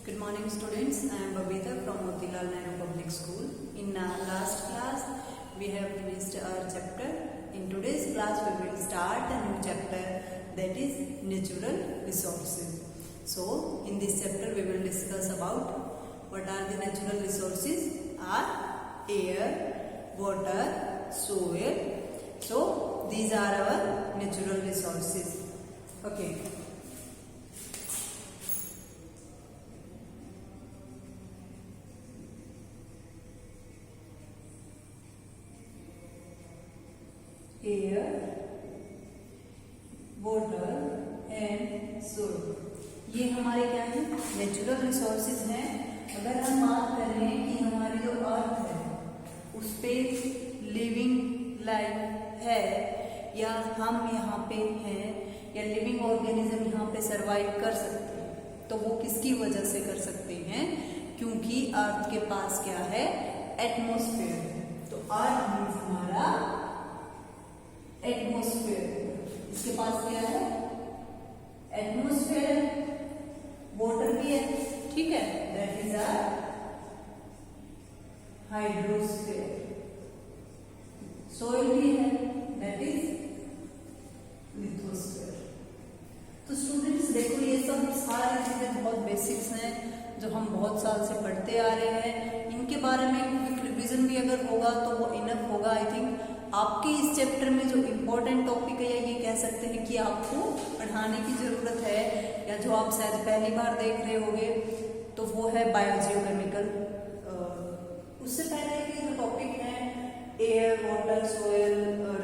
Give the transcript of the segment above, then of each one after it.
Good morning students, I am Babita from Motilal Nehru Public School. In last class we have finished our chapter. In today's class we will start a new chapter, that is natural resources. So in this chapter we will discuss about what are the natural resources are air, water, soil. So these are our natural resources. Okay. Air, water and soil, ये हमारे क्या है natural resources हैं. अगर हम बात करें कि हमारी जो अर्थ है उस पे लिविंग लाइफ है या हम यहाँ पे हैं या लिविंग ऑर्गेनिज्म यहाँ पे सरवाइव कर सकते हैं, तो वो किसकी वजह से कर सकते हैं? क्योंकि अर्थ के पास क्या है? एटमॉस्फेयर. तो अर्थ मीन्स हमारा एटमॉस्फेयर. इसके पास क्या है? एटमॉस्फेयर है, वाटर भी है, ठीक है, that is our hydrosphere. Soil भी है, दैट इज लिथोस्फेयर. तो स्टूडेंट्स देखो, ये सब सारी चीजें बहुत बेसिक्स हैं जो हम बहुत साल से पढ़ते आ रहे हैं. इनके बारे में क्विक रिवीजन भी अगर होगा तो वो इनफ होगा. आई थिंक आपके इस चैप्टर में जो इम्पोर्टेंट टॉपिक है, ये कह सकते हैं कि आपको पढ़ाने की जरूरत है, या जो आप शायद पहली बार देख रहे होंगे, तो वो है बायोजियोकेमिकल. उससे पहले के जो टॉपिक हैं एयर, वाटर, सोयल,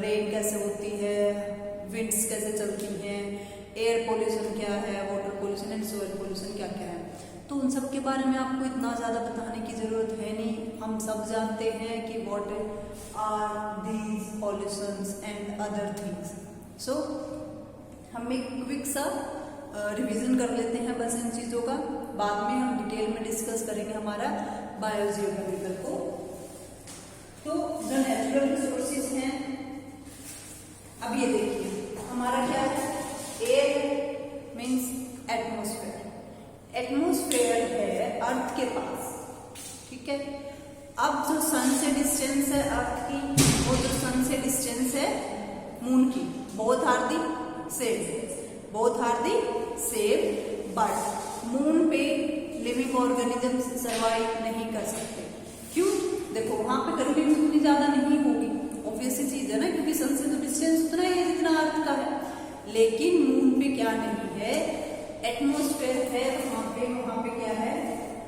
रेन कैसे होती है, विंड्स कैसे चलती हैं, एयर पोल्यूशन क्या है, water pollution and soil pollution क्या क्या है, तो उन सब के बारे में आपको इतना ज्यादा बताने की जरूरत है नहीं. हम सब जानते हैं कि what are these pollutions and other things. So हम एक क्विक सा रिवीजन कर लेते हैं बस इन चीजों का. बाद में हम डिटेल में डिस्कस करेंगे हमारा बायोजियोकेमिकल को. तो जो नेचुरल रिसोर्सेज हैं, अब ये देखिए हमारा क्या है? Air means atmosphere. एटमॉस्फेयर है अर्थ के पास, ठीक है. अब जो सन से डिस्टेंस है अर्थ की, और जो सन से डिस्टेंस है मून की, both are the same, both are the same, but moon पे लिविंग ऑर्गेनिज्म सर्वाइव नहीं कर सकते. क्यों? देखो वहां पे गर्मी भी उतनी ज्यादा नहीं होगी, ऑब्वियस सी चीज है ना, क्योंकि सन से तो डिस्टेंस उतना ही है जितना अर्थ का है. लेकिन मून पे क्या नहीं है? एटमॉस्फेयर है. वहां पे क्या है?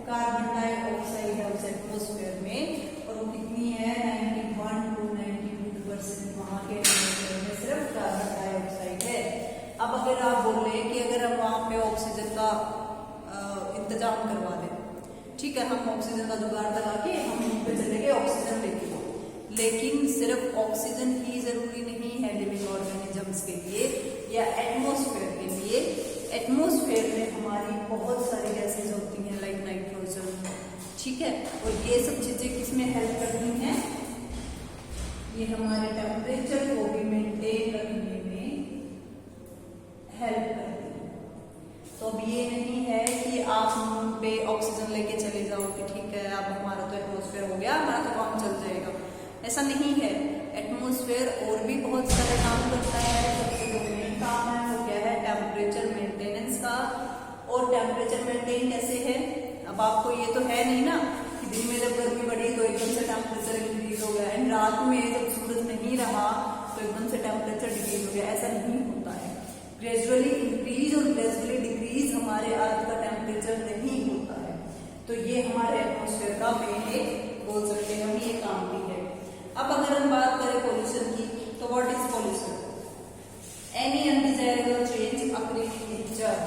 कार्बन डाइऑक्साइड है उस एटमॉस्फेयर में, और वो कितनी है? 91 to 92% वहां के एटमॉस्फेयर में सिर्फ कार्बन डाइऑक्साइड है. अब अगर आप बोल रहे हैं कि अगर हम वहां पे ऑक्सीजन का इंतजाम करवा दें, ठीक है, हम ऑक्सीजन का जुगाड़ लगा के हम वहीं पे चले गए ऑक्सीजन लेके, लेकिन सिर्फ ऑक्सीजन ही जरूरी नहीं है लिविंग ऑर्गेनिजम्स के लिए या एटमॉस्फेयर के लिए. एटमॉस्फेयर में हमारी बहुत सारी गैसेज होती हैं लाइक नाइट्रोजन, ठीक है, और ये सब चीजें किसमें हेल्प करती हैं? ये हमारे टेम्परेचर को भी मेंटेन रखने में हेल्प करती है. तो अब ये नहीं है कि आप मून पे ऑक्सीजन लेके चले जाओ कि ठीक है अब हमारा तो एटमॉस्फेयर हो गया, हमारा तो काम चल जाएगा. ऐसा नहीं है. एटमॉस्फेयर और भी बहुत सारे काम करता है. सबसे जो मेन काम है वो क्या है? टेम्परेचर मेंटेनेंस का. और टेम्परेचर मेंटेन कैसे है? अब आपको ये तो है नहीं ना कि दिन में जब गर्मी बढ़ी तो एकदम से टेम्परेचर इंक्रीज हो गया, एंड रात में जब सूरज नहीं रहा तो एकदम से टेम्परेचर डिक्रीज हो गया. ऐसा नहीं होता है. ग्रेजुअली इंक्रीज और ग्रेजुअली डिक्रीज हमारे अर्थ का टेम्परेचर नहीं होता है. तो ये हमारे एटमॉस्फेयर का मेन एक बोल सकते हैं हम ये काम भी है. अब अगर हम बात करें पोल्यूशन की, तो what is pollution? Any undesirable change occurring in nature.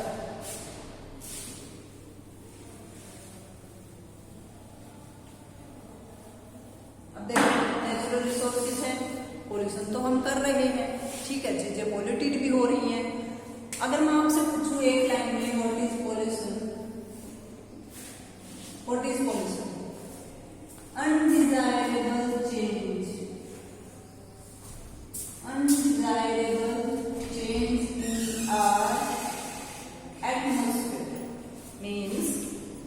अब देखो नेचुरल रिसोर्सेज है, पोल्यूशन तो हम कर रहे हैं, ठीक है, चीजें पॉल्यूटेड भी हो रही हैं. अगर मैं आपसे पूछूं एक लाइन में what is pollution? What is pollution? Undesirable change, undesirable change in our atmosphere means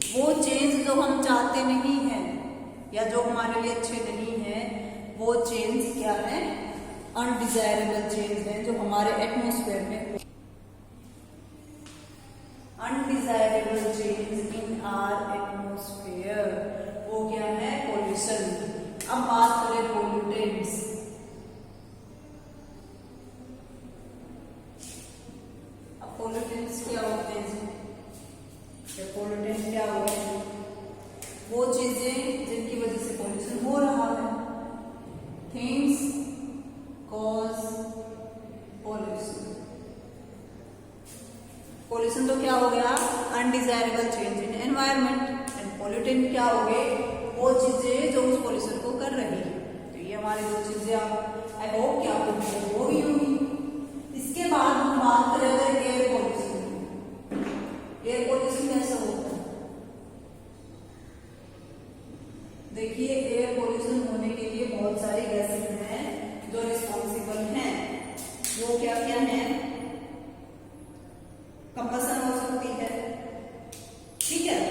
वो चेंज जो हम चाहते नहीं हैं या जो हमारे लिए अच्छे नहीं है, वो चेंज क्या है, अनडिजायरेबल चेंज है जो हमारे एटमॉस्फेयर में, undesirable change in our atmosphere, वो क्या है, पोल्यूशन। अब बात करें पोल्यूटेंट्स। अब पोल्यूटेंट्स क्या होते हैं? पोल्यूटेंट क्या होते हैं? वो चीजें जिनकी वजह से पोल्यूशन हो रहा है। Things cause pollution. पोल्यूशन तो क्या हो गया, undesirable change in environment. And pollutant क्या हो गए, वो चीजें जो उस पोल्यूशन को कर रही है। तो ये हमारी दो चीजें आप आई होप कि आपको वो भी होगी। इसके बाद हम बात करें अगर एयर पोल्यूशन। एयर पोल्यूशन कैसा होता है? देखिए, एयर पोल्यूशन होने के लिए बहुत सारी गैसेस हैं जो रिस्पॉन्सिबल हैं। वो क्या क्या है? कंबसन हो सकती है, ठीक है।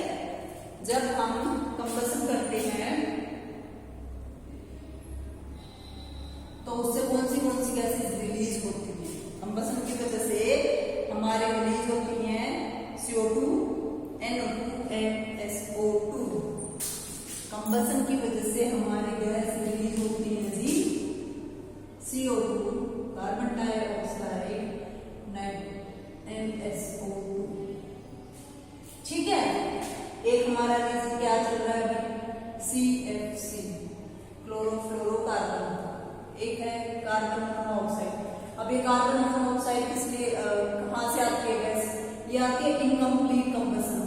जब हम कंबसन करते हैं तो उससे कौन सी गैसेस रिलीज होती है? कंबसन की वजह से हमारे रिलीज होती हैं CO2, NO2 and SO2। Combustion की वजह से हमारी गैस रिलीज होती है जी CO2, carbon dioxide and SO2, ठीक है। एक हमारा रीजन क्या चल रहा है अभी, CFC, क्लोरोफ्लोरोकार्बन। एक है कार्बन मोनोऑक्साइड। अब ये कार्बन मोनोऑक्साइड इसलिए कहां से आती है गैस? ये आती है इनकम्प्लीट कंबसन।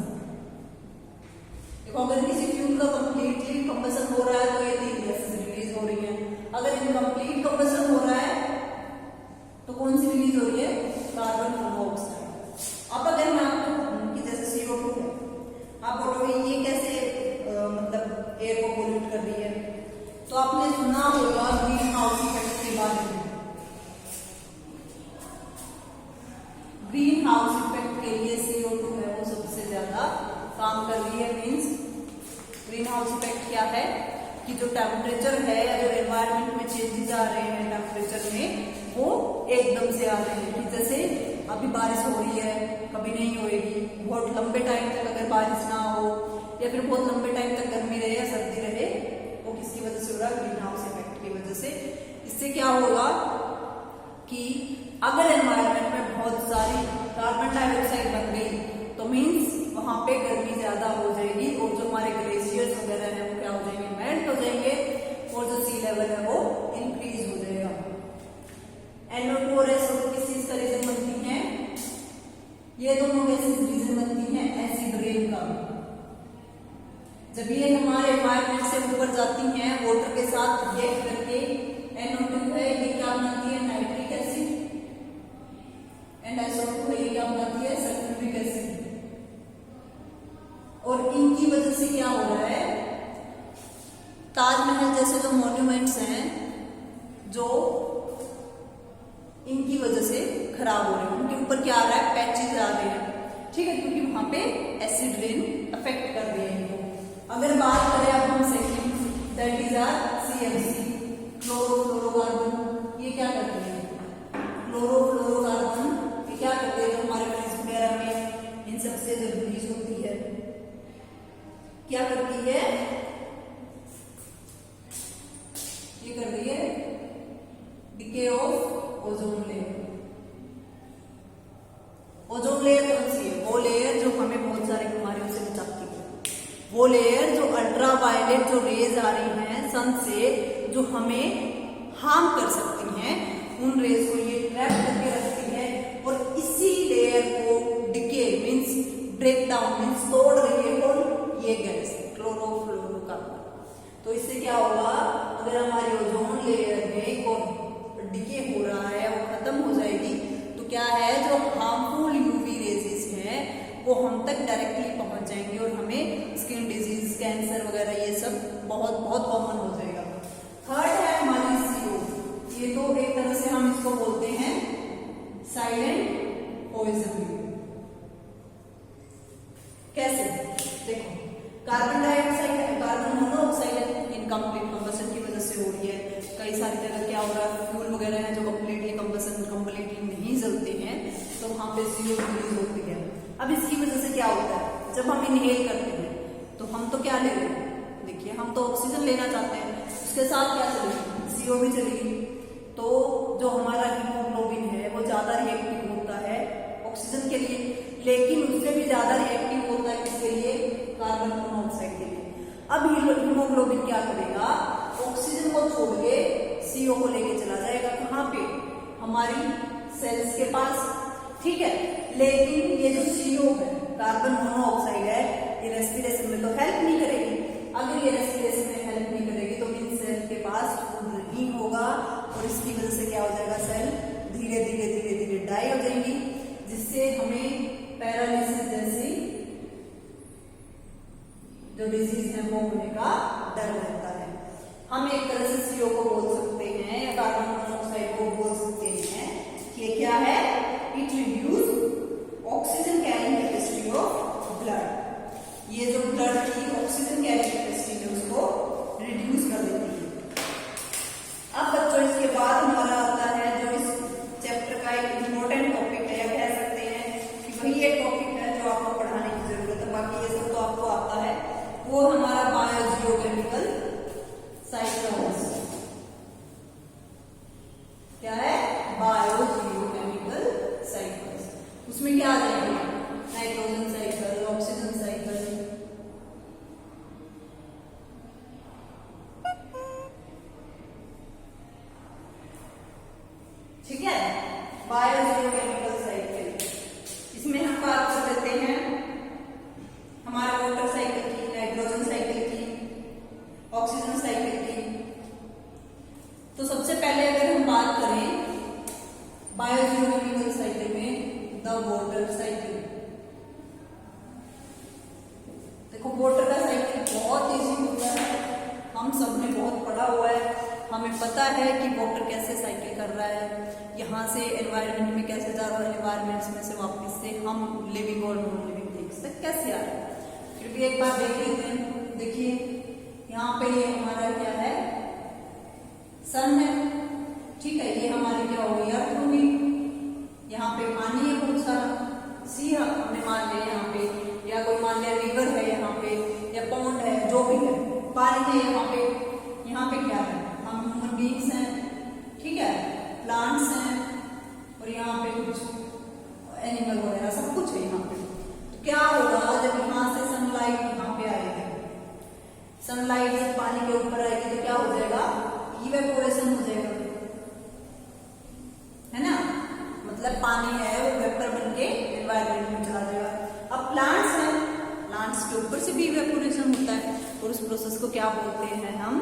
देखो, अगर किसी फ्यूल का कंप्लीटली कंबसन हो रहा है तो ये 3 गैसेस रिलीज हो रही है। अगर इनकम्प्लीट कंबसन हो रहा है तो कौन सी रिलीज हो रही है? Carbon monoxide. अब अगर मैं आपको कि जैसे CO2 है, आप बोलोगे ये कैसे मतलब एयर को पोल्यूट कर रही है, तो आपने सुना होगा ग्रीन हाउस इफेक्ट के बारे में। ग्रीन हाउस इफेक्ट के लिए CO2 है वो सबसे ज्यादा काम कर रही है। मींस ग्रीन हाउस इफेक्ट क्या है कि जो टेम्परेचर है या जो एनवायरनमेंट में चेंजेस आ रहे हैं टेम्परेचर में, वो एकदम से आ रहे हैं। कि जैसे अभी बारिश हो रही है, कभी नहीं होएगी, बहुत लंबे टाइम तक अगर बारिश ना हो या फिर बहुत लंबे टाइम तक गर्मी रहे या सर्दी रहे, वो किसकी वजह से हो रहा है? ग्रीन हाउस इफेक्ट की वजह से। इससे क्या होगा कि अगर एनवायरनमेंट में बहुत सारी कार्बन डाइऑक्साइड बन गई तो मीन्स वहां पे गर्मी ज्यादा हो जाएगी और जो हमारे ग्लेशियर्स वगैरह है वो क्या हो जाएंगे? मेल्ट हो जाएंगे और जो सी लेवल है वो इंक्रीज हो जाएगा। NO2 और SO2 किस चीज का रीजन बनती है? ये दोनों गैसेस रीजन बनती हैं एसिड रेन का। जब ये हमारे एनवायरनमेंट से ऊपर जाती हैं वाटर के साथ रिएक्ट करके, NO2 है ये क्या बनाती है? Nitric acid. एंड SO2 है ये क्या बनाती है? Sulphuric acid. और इनकी वजह से क्या हो रहा है? ताजमहल जैसे जो मॉन्यूमेंट्स हैं जो इनकी वजह से खराब हो रहे हैं, उनके ऊपर क्या आ रहा है? पैचेस आ रहे हैं, ठीक है, क्योंकि वहां पे एसिड रेन अफेक्ट कर रहे हैं इनको। अगर बात करें अब हम second, that is are CFC, chlorofluorocarbon. ये क्या करते हैं? क्लोरोफ्लोरोकार्बन ये क्या करते हैं? जो हमारे फ्रिज वगैरह में इन सबसे जो रिलीज होती है, क्या करती है? ये कर रही है decay of ozone layer. Ozone layer कौन सी है? वो लेयर जो हमें बहुत सारी बीमारियों से बचाती है। वो लेयर जो अल्ट्रा वायलेट जो रेज आ रही हैं सन से, जो हमें हार्म कर सकती हैं, उन रेज को ये ट्रैप करके रखती है और इसी लेयर को decay means break down means तोड़ रही है कौन? ये गैस क्लोरोफ्लोरोकार्बन। तो इससे क्या होगा? अगर हमारी ओजोन लेयर में कोई डिके हो रहा है, वो खत्म हो जाएगी, तो क्या है? जो हार्मफुल यूवी रेजेस हैं वो हम तक डायरेक्टली पहुंच जाएंगे और हमें स्किन डिजीज, कैंसर वगैरह ये सब बहुत बहुत कॉमन हो जाएगा। थर्ड है हमारी CO। ये तो एक तरह से हम इसको बोलते हैं साइलेंट पॉइजन। कैसे? देखो, कार्बन डाइऑक्साइड है, कार्बन मोनोऑक्साइड है, इनकम्प्लीट कंबशन की वजह से हो रही है। कई सारी जगह क्या हो रहा है, फ्यूल वगैरह है जो कम्प्लीटली कंप्लीटली नहीं जलते हैं, तो वहां पे CO2 रिलीज होती है। अब इसकी वजह से क्या होता है, जब हम इनहेल करते हैं तो हम तो क्या ले रहे हैं, देखिए हम तो ऑक्सीजन लेना चाहते हैं, उसके साथ क्या चलेगी, CO भी चलेगी। तो जो हमारा हीमोग्लोबिन है वो ज्यादा रिएक्टिव होता है ऑक्सीजन के लिए, लेकिन उससे भी ज्यादा रिएक्टिव होता है किसके लिए, कार्बन मोनोऑक्साइड के लिए। अब हीमोग्लोबिन क्या करेगा, ऑक्सीजन को छोड़ के CO को लेके चला जाएगा कहाँ पे, हमारी सेल्स के पास, ठीक है। लेकिन ये जो CO है, कार्बन मोनोऑक्साइड है, ये रेस्पिरेशन में तो हेल्प नहीं करेगी। अगर ये रेस्पिरेशन में हेल्प नहीं करेगी तो इन सेल के पास फूड नहीं होगा, और इसकी वजह से क्या हो जाएगा, सेल धीरे धीरे धीरे धीरे डाई हो जाएंगी, जिससे हमें पैरालिसिस जैसी जो डिजीज है वो होने का डर रहता है। हम एक तरह से CO को बोल सकते हैं या कार्बन मोनोऑक्साइड को बोल सकते हैं कि ये क्या है, it reduce oxygen carrying capacity of blood. ये जो ब्लड की ऑक्सीजन कैरिंग कैपेसिटी है उसको रिड्यूस कर देती है। अब बच्चों इसके बाद हमारा आता है जो इस चैप्टर का एक इम्पोर्टेंट टॉपिक है, या कह सकते हैं कि वही एक टॉपिक है जो आपको पढ़ाने की जरूरत है, बाकी ये सब तो आपको आता है। वो हमारा बायोजियोकेमिकल साइक्लोस। क्या है, बायोजियोकेमिकल साइक्लोस। उसमें क्या आ जाएगा, नाइट्रोजन साइकिल, ऑक्सीजन साइकिल, ठीक है, बायोजियोकेमिकल साइकिल। इसमें हम बात कर लेते हैं हमारे वाटर साइकिल की, नाइट्रोजन साइकिल की, ऑक्सीजन साइकिल की। तो सबसे पहले अगर हम बात करें बायोजियोकेमिकल साइकिल में, द वाटर साइकिल। देखो वाटर का साइकिल बहुत इजी होता है, हम सब ने बहुत पढ़ा हुआ है, हमें पता है कि वाटर कैसे साइकिल कर रहा है, यहाँ से एनवायरनमेंट में कैसे जा रहा है, एनवायरनमेंट में से वापस से हम लिविंग और नॉन लिविंग थिंग्स तक कैसे आ रहे हैं। फिर भी एक बार देख लेते हैं। देखिए यहाँ पे ये हमारा क्या है, सन है, ठीक है, ये हमारी क्या होगी, अर्थ होगी। यहाँ पे पानी है बहुत सारा, सी हमने मान लिया यहाँ पे, या कोई मान लिया रिवर है यहाँ पे, या पॉन्ड है, जो भी है, पानी है यहाँ पे। यहाँ पे क्या है, हम ह्यूमन बीइंग्स हैं, ठीक है, प्लांट्स हैं, और यहाँ पे कुछ एनिमल वगैरह सब कुछ है यहाँ पे। तो क्या होगा, जब यहाँ से सनलाइट यहाँ पे आएगी, सनलाइट जब पानी के ऊपर आएगी तो क्या हो जाएगा, इवेपोरेशन हो जाएगा, है ना, मतलब पानी है वो वेपर बन के एनवायरनमेंट में चला जाएगा। अब प्लांट्स हैं, प्लांट्स के ऊपर से भी इवेपोरेशन होता है, और उस प्रोसेस को क्या बोलते हैं हम,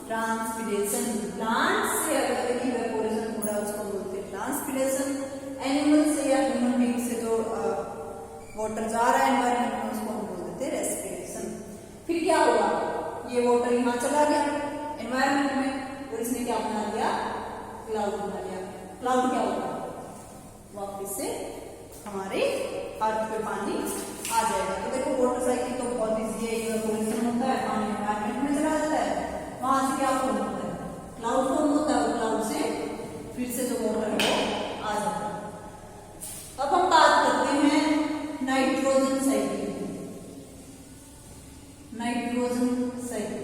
ट्रांसपिरेशन। प्लांट से अगर इवेपोरेशन हो रहा है उसको बोलते हैं ट्रांसपिरेशन। एनिमल से या ह्यूमन बीइंग से जो वाटर जा रहा है एनवायरनमेंट में उसको हम बोल देते हैं रेस्पिरेशन। फिर क्या होगा, ये वाटर यहाँ चला गया एनवायरनमेंट में, और इसने क्या बना दिया, क्लाउड बना दिया। क्लाउड क्या होगा, वापिस से हमारे अर्थ पे पानी आ जाएगा। तो देखो वाटर साइकिल तो बहुत इजी है, इवेपोरेशन होता है, पानी एनवायरनमेंट में चला जाता है, वहां से क्या फॉर्म होता है, क्लाउड फॉर्म होता है, और क्लाउड से फिर से जो वाटर है वो आ जाता है। अब हम बात करते हैं नाइट्रोजन साइकिल। नाइट्रोजन साइकिल,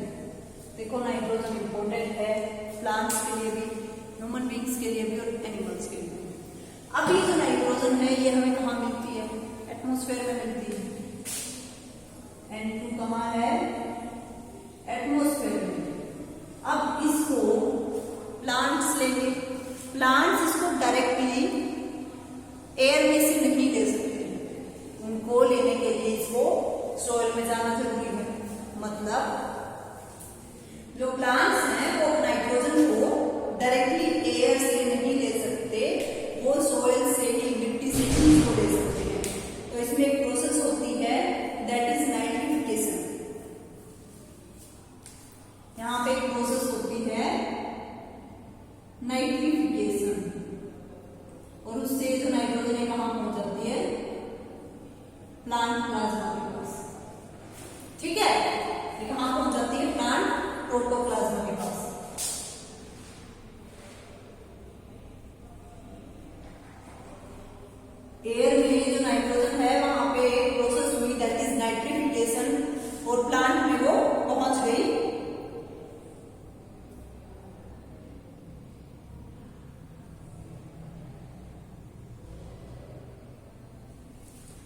देखो नाइट्रोजन इंपॉर्टेंट है प्लांट्स के लिए भी, ह्यूमन बीइंग्स के लिए भी, और एनिमल्स के लिए भी। अब ये जो नाइट्रोजन है ये हमें कहाँ मिलती है, एटमॉस्फेयर में मिलती है। N2 कहाँ है, एटमॉस्फेयर में। अब इसको प्लांट्स लेंगे, प्लांट्स इसको डायरेक्टली एयर में से नहीं ले सकते, उनको लेने के लिए इसको सॉइल में जाना जरूरी है। मतलब जो प्लांट्स हैं वो नाइट्रोजन को डायरेक्टली एयर से नहीं ले सकते, वो सॉइल से ही, मिट्टी से ही इसको ले सकते हैं। तो इसमें एक प्रोसेस होती है दैट इज नाइट्रिफिकेशन। यहाँ पे एक प्रोसेस होती है नाइट्रिफिकेशन, और उससे जो नाइट्रोजन है कहाँ पहुंच जाती है, प्लांट प्लाज्मा के पास, ठीक है। प्रोटोप्लाज्मा के पास। एयर में जो नाइट्रोजन है वहां पे एक प्रोसेस हुई दैट इज नाइट्रिफिकेशन और प्लांट में वो पहुंच गई।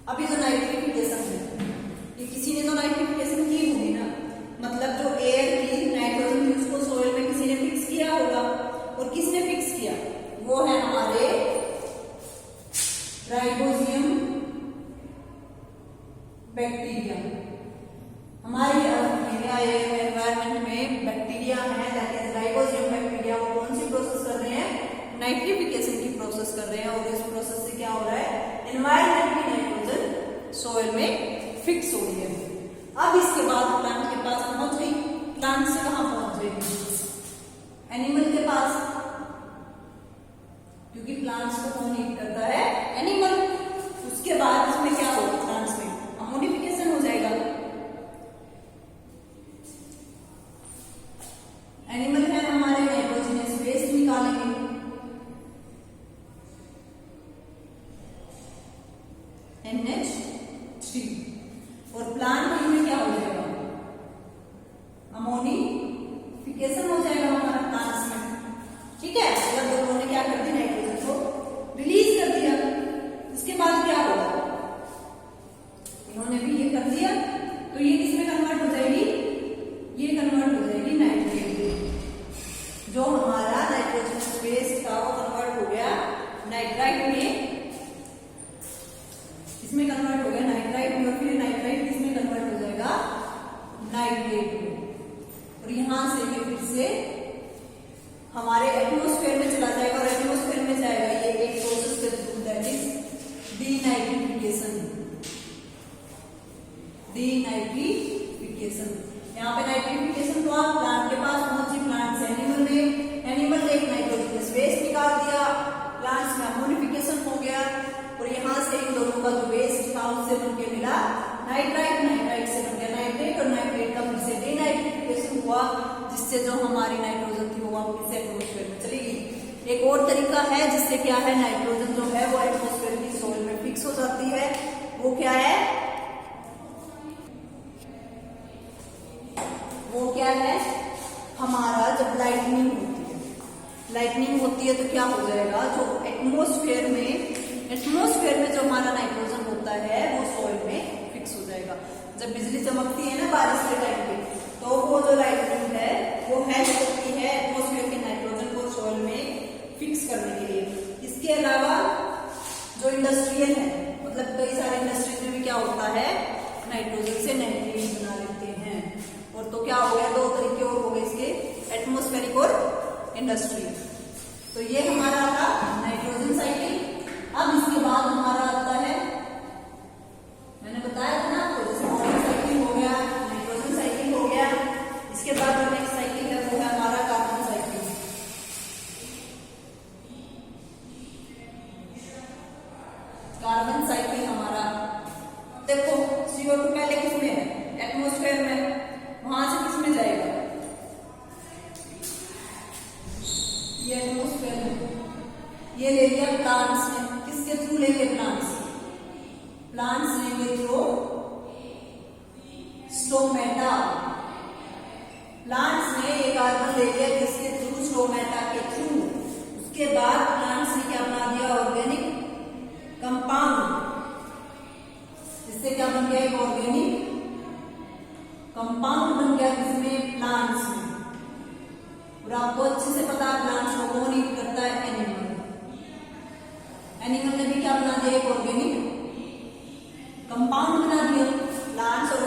अभी जो नाइट्रिफिकेशन है ये किसी ने तो नाइट्रिफिकेशन की होगी ना, मतलब जो एयर की नाइट्रोजन थी उसको सोइल में किसी ने फिक्स किया होगा, और किसने फिक्स किया, वो है हमारे राइबोजियम बैक्टीरिया। हमारे एनवायरमेंट में बैक्टीरिया है दैट इज राइबोजियम बैक्टीरिया। वो कौन सी प्रोसेस कर रहे हैं, नाइट्रिफिकेशन की प्रोसेस कर रहे हैं, और इस प्रोसेस से क्या हो रहा है, एनवायरमेंट की नाइट्रोजन सोइल में फिक्स हो रही है। अब इसके बाद प्लांट के पास पहुंच गई। प्लांट से कहां पहुंच गई, एनिमल के पास, क्योंकि प्लांट्स को कौन ईट करता है, एनिमल। उसके बाद इसमें क्या होगा, प्लांट्स में अमोनिफिकेशन हो जाएगा। एनिमल है हमारे नाइट्रोजनस वेस्ट निकालेंगे, NH3, और प्लांट में क्या हो जाएगा, अमोनिफिकेशन हो जाएगा हमारा प्लांट्स में। ठीक है, अगर दोनों ने क्या कर दिया, नाइट्रोजन को रिलीज कर दिया। उसके बाद क्या होगा, इन्होंने भी ये कर दिया, तो ये किसमें कन्वर्ट हो जाएगी, ये कन्वर्ट हो जाएगी नाइट्रेट में। जो हमारा नाइट्रोजन वेस्ट था वो कन्वर्ट हो गया नाइट्राइट में, इसमें कन्वर्ट हो गया नाइट्राइट में, और फिर नाइट्राइट किसमें कन्वर्ट हो जाएगा, नाइट्रेट में, और यहां से ये फिर से हमारे एटमॉस्फेयर में चला जाएगा, और एटमॉस्फेयर में जाएगा ये एक प्रोसेस के through that is denitrification. Denitrification, यहाँ पे नाइट्रिफिकेशन तो आप प्लांट के पास पहुंची, प्लांट से एनिमल में, एनिमल ने एक नाइट्रोजनस वेस्ट निकाल दिया, प्लांट्स में अमोनिफिकेशन हो गया, और यहाँ से इन दोनों का जो वेस्ट था उससे बनके मिला नाइट्राइट, नाइट्राइट से बन गया नाइट्रेट, और नाइट्रेट का फिर से डीनाइट्रिफिकेशन हुआ, जिससे जो हमारी नाइट्रोजन थी वो वापस एटमॉस्फेयर में चली गई। एक और तरीका है जिससे क्या है, नाइट्रोजन जो है वो एटमॉस्फेयर की सोइल में फिक्स हो जाती है, वो क्या है, वो क्या है, हमारा जब लाइटनिंग होती है, लाइटनिंग होती है तो क्या हो जाएगा, जो एटमॉस्फेयर में जो हमारा नाइट्रोजन होता है वो सोइल में फिक्स हो जाएगा। जब बिजली चमकती है ना बारिश के टाइम पे, तो वो जो लाइटनिंग है वो हेल्प करती है एटमॉस्फेयर के नाइट्रोजन को सोइल में फिक्स करने के लिए। इसके अलावा जो इंडस्ट्रियल है, मतलब कई सारे इंडस्ट्रीज में भी क्या होता है, नाइट्रोजन से नाइट्रेट बना लेते हैं, और तो क्या हो गया, दो तरीके और हो गए इसके, एटमॉस्फेरिक और इंडस्ट्रियल। तो ये हमारा था नाइट्रोजन साइकिल। अब इसके बाद हमारा आता है, मैंने बताया था ना आपको, जैसे वाटर साइकिल हो गया, नाइट्रोजन साइकिल हो गया, इसके बाद जो नेक्स्ट साइकिल है वो है हमारा कार्बन साइकिल। कार्बन साइकिल हमारा, देखो CO2 पहले किसमें है, एटमॉस्फेयर में, वहां से किसमें जाएगा, ये एटमॉस्फेयर में, ये ले लिया प्लांट्स ने, किसके थ्रू लेंगे, प्लांट्स लेंगे थ्रू स्टोमेटा। प्लांट्स ने ये कार्बन ले लिया किसके थ्रू, स्टोमेटा के थ्रू। उसके बाद प्लांट्स ने क्या बना दिया, ऑर्गेनिक कंपाउंड, जिससे क्या बन गया, एक ऑर्गेनिक कंपाउंड बन गया किसमें, प्लांट्स में। और आपको अच्छे से पता है प्लांट्स को कौन ईट करता है, एनिमल। एनिमल ने भी क्या बना दिया, एक ऑर्गेनिक कंपाउंड बना दिया। प्लांट्स और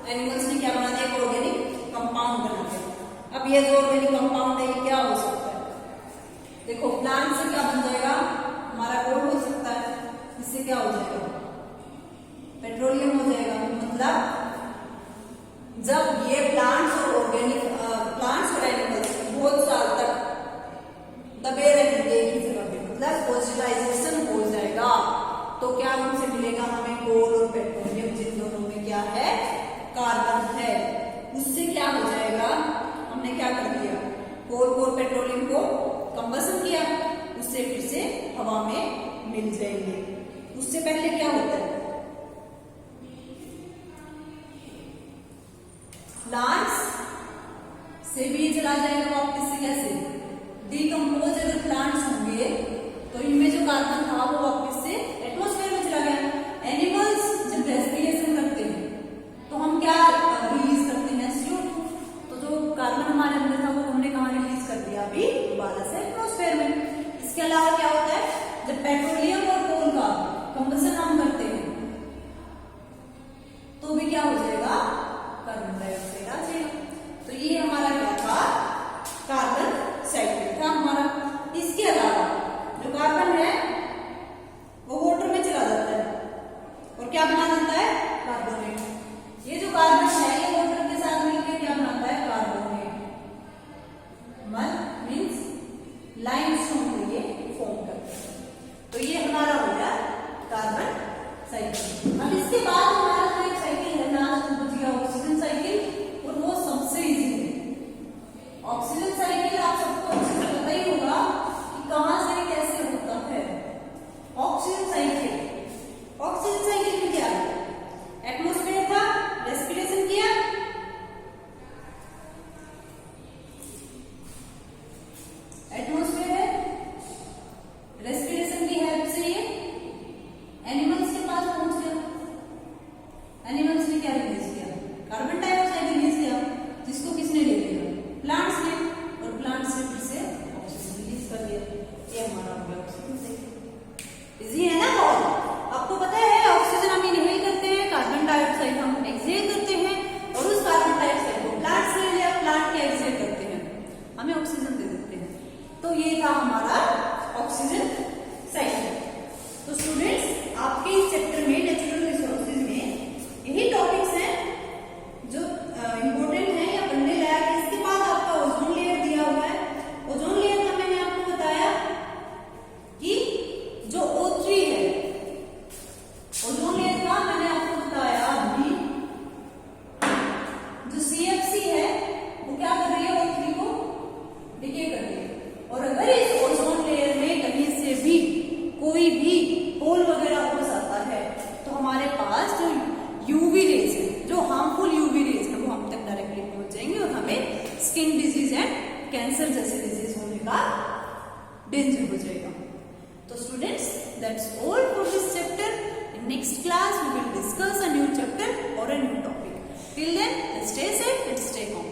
एनिमल्स ने क्या बना दिया, एक ऑर्गेनिक कंपाउंड बना दिया। अब ये जो ऑर्गेनिक कंपाउंड है ये क्या हो सकता है, देखो प्लांट से क्या बन जाएगा, हमारा कोल हो सकता है, इससे क्या हो जाएगा, पेट्रोलियम हो जाएगा। मतलब जब ये प्लांट्स और ऑर्गेनिक प्लांट्स और एनिमल्स बहुत साल तक दबे रहेंगे एक ही जगह पे, मतलब फॉसिलाइजेशन हो जाएगा, तो क्या उनसे मिलेगा हमें, कोल और पेट्रोलियम, जिन दोनों में क्या है, कार्बन है। उससे क्या हो जाएगा, हमने क्या कर दिया, कोल पेट्रोलियम को कंबसन किया, उससे फिर से हवा में मिल जाएंगे। उससे पहले क्या होता है, प्लांट्स से भी चला जाएगा वापस से, कैसे डिकम्पोज अगर प्लांट्स होंगे तो इनमें जो कार्बन था वो वापस से एटमॉस्फेयर में चला गया। एनिमल्स जब रेस्पिरेशन करते हैं तो हम क्या रिलीज करते हैं, CO2, तो जो कार्बन हमारे अंदर था वो हमने कहाँ रिलीज कर दिया, अभी दोबारा से एटमॉस्फेयर में। इसके अलावा क्या होता है, जब पेट्रोलियम और कोल का कंबसन हम करते हैं तो भी क्या हो जाएगा, कार्बन डाइऑक्साइड आ जाएगा। तो ये हमारा क्या था, कार्बन साइकिल था हमारा। इसके अलावा जो कार्बन है वो वाटर में चला जाता है और क्या बना देता है, कार्बोनेट। ये जो कार्बन है ये वाटर के साथ मिलकर क्या बनाता है, कार्बोनेट। मीन्स लाइमस्टोन को ये फॉर्म करता है। तो ये हमारा हो गया कार्बन साइकिल। अब इसके बाद हमारा जो एक साइकिल है ना, बच गया ऑक्सीजन साइकिल, और वो सबसे इजी है। ऑक्सीजन साइकिल आप सबको अच्छे से पता ही होगा कि कहां से कैसे होता है। ऑक्सीजन साइकिल में क्या है, एटमॉस्फेयर था, रेस्पिरेशन किया, एटमॉस्फेयर है, रेस्पिरेशन की हेल्प से ये एनिमल्स के पास पहुंच गया। एनिमल्स ने क्या रिलीज किया, कार्बन डाइऑक्साइड रिलीज किया, जिसको किसने ले लिया, प्लांट्स ने, और प्लांट्स ने फिर से ऑक्सीजन रिलीज कर दिया। ये हमारा हो गया ऑक्सीजन साइकिल। इजी है ना बहुत। आपको पता है ऑक्सीजन हम इनहेल करते हैं, कार्बन डाइऑक्साइड हम एक्सहेल करते हैं, और उस कार्बन डाइऑक्साइड को प्लांट्स ले लिया, प्लांट के एक्सहेल करते हैं, हमें ऑक्सीजन दे देते हैं। तो ये था हमारा ऑक्सीजन साइकिल। तो स्टूडेंट्स आपके इस चैप्टर में नेचुरल रिसोर्सेज में यही टॉपिक्स हैं जो इम्पोर्टेंट है या पढ़ने लायक है। इसके बाद आपका ओजोन लेयर दिया हुआ है। ओजोन लेयर का मैंने आपको बताया कि जो O3 है, ओजोन लेयर का मैंने आपको बताया अभी, जो CFC है वो क्या कर रही है, O3 को डिके कर रही है। और अगर इस ओजोन लेयर में कहीं से भी कोई भी होल वगैरह हो जाता है तो हमारे पास जो यूवी रेज है, जो हार्मफुल यूवी रेज है, वो हम तक डायरेक्टली पहुंच जाएंगे और हमें स्किन डिजीज एंड कैंसर जैसे डिजीज होने का डेंजर हो जाएगा। तो students that's all for this chapter. In next class we will discuss a new chapter और a new topic. Till then stay safe and stay home.